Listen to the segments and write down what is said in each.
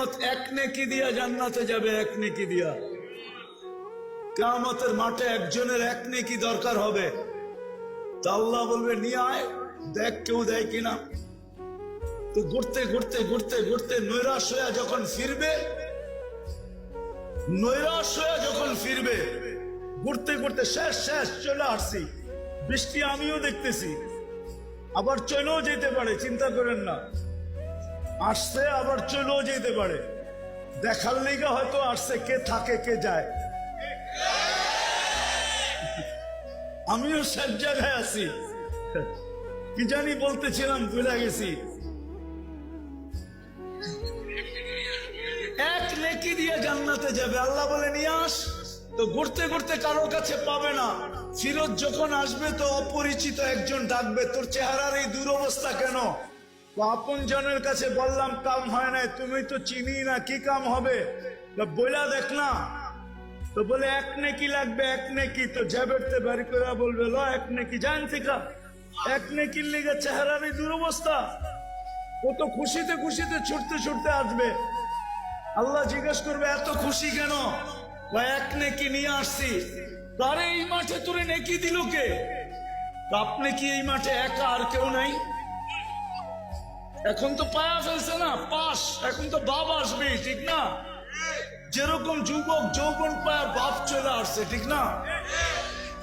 উম্মত এক নেকি দিয়া জান্নাতে যাবে, এক নেকি দিয়া। কিয়ামতের মাঠে একজনের এক নেকি দরকার হবে, তা আল্লাহ বলবে নিয়ে আয়, দেখ কেউ দেয় কিনা। তো ঘুরতে ঘুরতে ঘুরতে ঘুরতে নৈরাশ হয়ে যখন ফিরবে, ঘুরতে ঘুরতে শেষ চলে আসছি, বৃষ্টি আমিও দেখতেছি, আবার চলেও যেতে পারে, চিন্তা করেন না। আসছে আবার চলেও যেতে পারে, দেখার লেগে হয়তো আসছে কে থাকে কে যায়। আমিও সব জায়গায় আছি, কি জানি বলতেছিলাম ভুলে গেছি। এক নেকি দিয়ে জান্নাতে যাবে, আল্লাহ বলে নিয়ে আস। তো ঘুরতে ঘুরতে কারোর কাছে পাবে না, ফিরত যখন আসবে তো অপরিচিত একজন ডাকবে, তোর চেহারার এই দুরবস্থা কেন? আপন জনের কাছে বললাম কাম হয় নাই, তুমি তো চিনি না, কি কাম হবে বইলা দেখ না। তো বলে এক নেকি লাগবে, এক নেকি। তো জ্যাবেরতে বাড়ি করে বলবে ল এক নেকি, জান থেকে এক নেকির লেগে চেহারার এই দুরবস্থা। ও তো খুশিতে খুশিতে ছুটতে ছুটতে আসবে, আল্লাহ জিজ্ঞেস করবে এত খুশি কেন? এক নেকি নিয়ে আসছি। তারে এই মাঠে তোরে নেকি দিল কে? আপনি কি এই মাঠে একা, আর কেউ নাই? এখন তো পায়া ফেলছে না পাশ, এখন তো বাপ আসবে, ঠিক না? যেরকম যুবক যৌবন পায়া বাপ চলে আসছে, ঠিক না?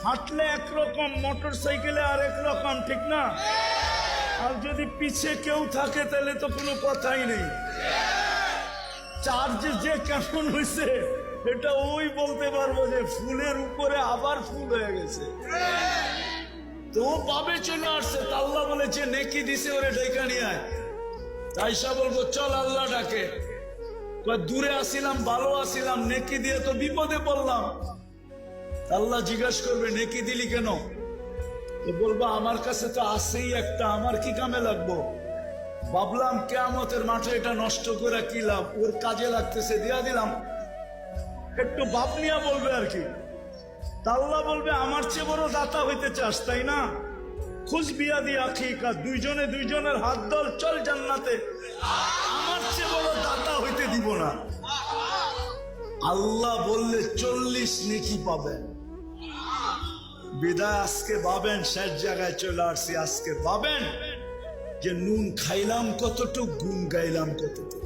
হাঁটলে একরকম, মোটর সাইকেলে আর একরকম, ঠিক না? আর যদি পিছে কেউ থাকে তাহলে তো কোনো কথাই নেই। চার্জে যে কেমন হয়েছে এটা ওই বলতে পারবো যে ফুলের উপরে আবার ফুল হয়ে গেছে। তো পাবে চলে আসছে, আল্লাহ বলেছে নেকি দিছে ওরে ডেকে নিয়ে আয়। তাইসা বলবো চল আল্লাহ ডাকে, দূরে আসিলাম ভালো আসিলাম, নেকি দিয়ে তো বিপদে পড়লাম। আল্লাহ জিজ্ঞাসা করবে নেকি দিলি কেন? তো বলবো আমার কাছে তো আছেই একটা, আমার কি কামে লাগবো? ভাবলাম কিয়ামতের মাঠে এটা নষ্ট করে কি লাভ, ওর কাজে লাগতেছে, দিয়া দিলাম। একটু বাপ নিয়া বলবে আর কি। আল্লাহ বলবে আমার চেয়ে বড় দাতা হইতে চাস তাই না? খুশ বিয়া দিয়া আখিকা, দুইজনে দুইজনের হাত ধর, চল জান্নাতে। আমার চেয়ে বড় দাতা হইতে দিব না। আল্লাহ বললে 40 নেকি পাবেন। বিদায় আজকে ভাবেন, শেষ জায়গায় চলে আসছি, আজকে ভাবেন যে নুন খাইলাম কতটুক, গুণ গাইলাম কতটুক।